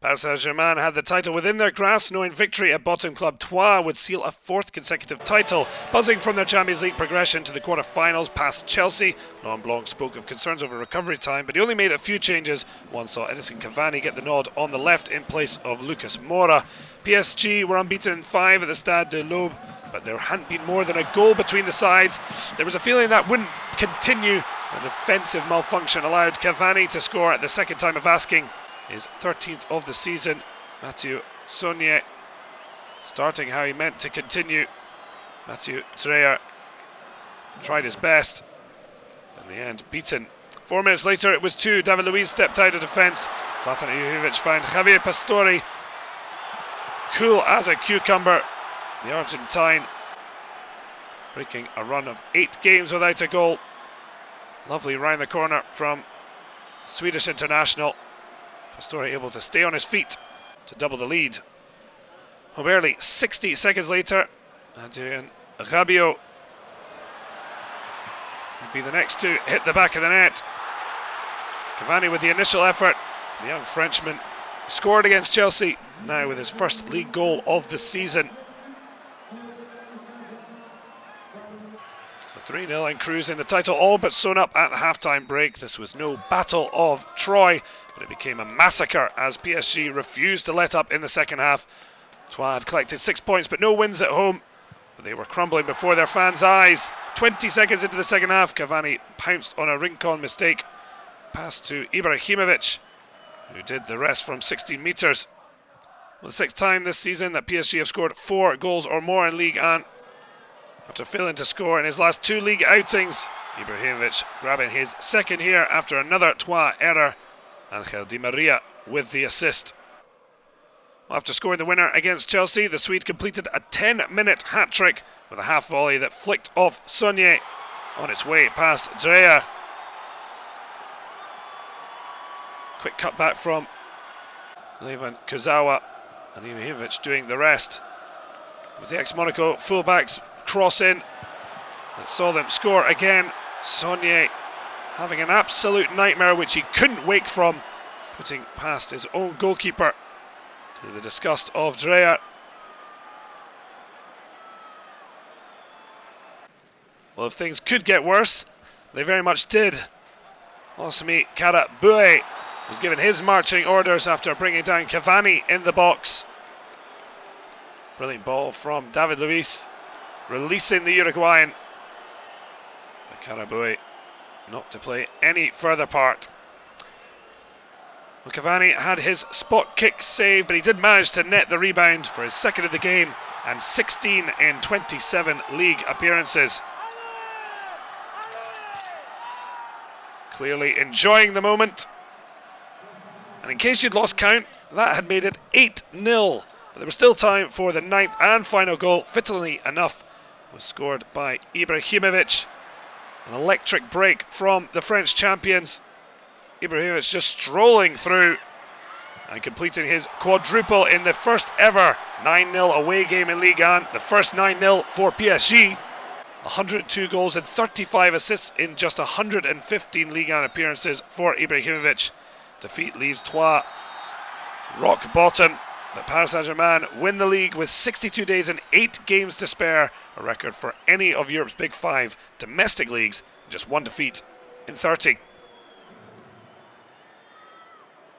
Paris Saint-Germain had the title within their grasp, knowing victory at bottom club Troyes would seal a fourth consecutive title. Buzzing from their Champions League progression to the quarter-finals past Chelsea, Laurent Blanc spoke of concerns over recovery time, but he only made a few changes. One saw Edinson CAVANI get the nod on the left in place of Lucas Moura. PSG were unbeaten in 5 at the Stade de l'Aube, but there hadn't been more than a goal between the sides. There was a feeling that wouldn't continue. A defensive malfunction allowed CAVANI to score at the second time of asking. His 13th of the season. Matthieu SAUNIER starting how he meant to continue. Matthieu DREYER tried his best. In the end, beaten. 4 minutes later, it was 2. David Luiz stepped out of defence. Zlatan IBRAHIMOVIC found Javier PASTORE cool as a cucumber. The Argentine breaking a run of 8 games without a goal. Lovely round the corner from Swedish international. PASTORE able to stay on his feet to double the lead. Barely 60 seconds later, Adrien RABIOT would be the next to hit the back of the net. CAVANI with the initial effort. The young Frenchman scored against Chelsea, now with his first league goal of the season. So 3-0 and cruising the title all but sewn up at the half-time break. This was no battle of Troyes, but it became a massacre as PSG refused to let up in the second half. Troyes had collected 6 points but no wins at home, but they were crumbling before their fans' eyes. 20 seconds into the second half, CAVANI pounced on a RINCON mistake. Pass to IBRAHIMOVIC, who did the rest from 16 metres. Well, the 6th time this season that PSG have scored 4 goals or more in Ligue 1. After failing to score in his last 2 league outings, IBRAHIMOVIC grabbing his second here after another Troyes error. Angel Di Maria with the assist. After scoring the winner against Chelsea, the Swede completed a 10-minute hat-trick with a half volley that flicked off SAUNIER on its way past DREYER. Quick cutback from Levan Kurzawa, and IBRAHIMOVIC doing the rest. It was the ex-Monaco fullbacks cross in that saw them score again. SAUNIER having an absolute nightmare which he couldn't wake from, putting past his own goalkeeper to the disgust of DREYER. Well, if things could get worse, they very much did. Lossemy KARABOUE was given his marching orders after bringing down CAVANI in the box. Brilliant ball from David Luiz, releasing the Uruguayan. But KARABOUE not to play any further part. Well, CAVANI had his spot kick saved, but he did manage to net the rebound for his second of the game and 16 in 27 league appearances. Clearly enjoying the moment. And in case you'd lost count, that had made it 8-0. But there was still time for the 9th and final goal. Fittingly enough, was scored by IBRAHIMOVIC. An electric break from the French champions. IBRAHIMOVIC just strolling through and completing his quadruple in the first ever 9-0 away game in Ligue 1. The first 9-0 for PSG. 102 goals and 35 assists in just 115 Ligue 1 appearances for IBRAHIMOVIC. Defeat leaves Troyes rock bottom. But Paris Saint-Germain win the league with 62 days and 8 games to spare, a record for any of Europe's big 5 domestic leagues, just 1 defeat in 30.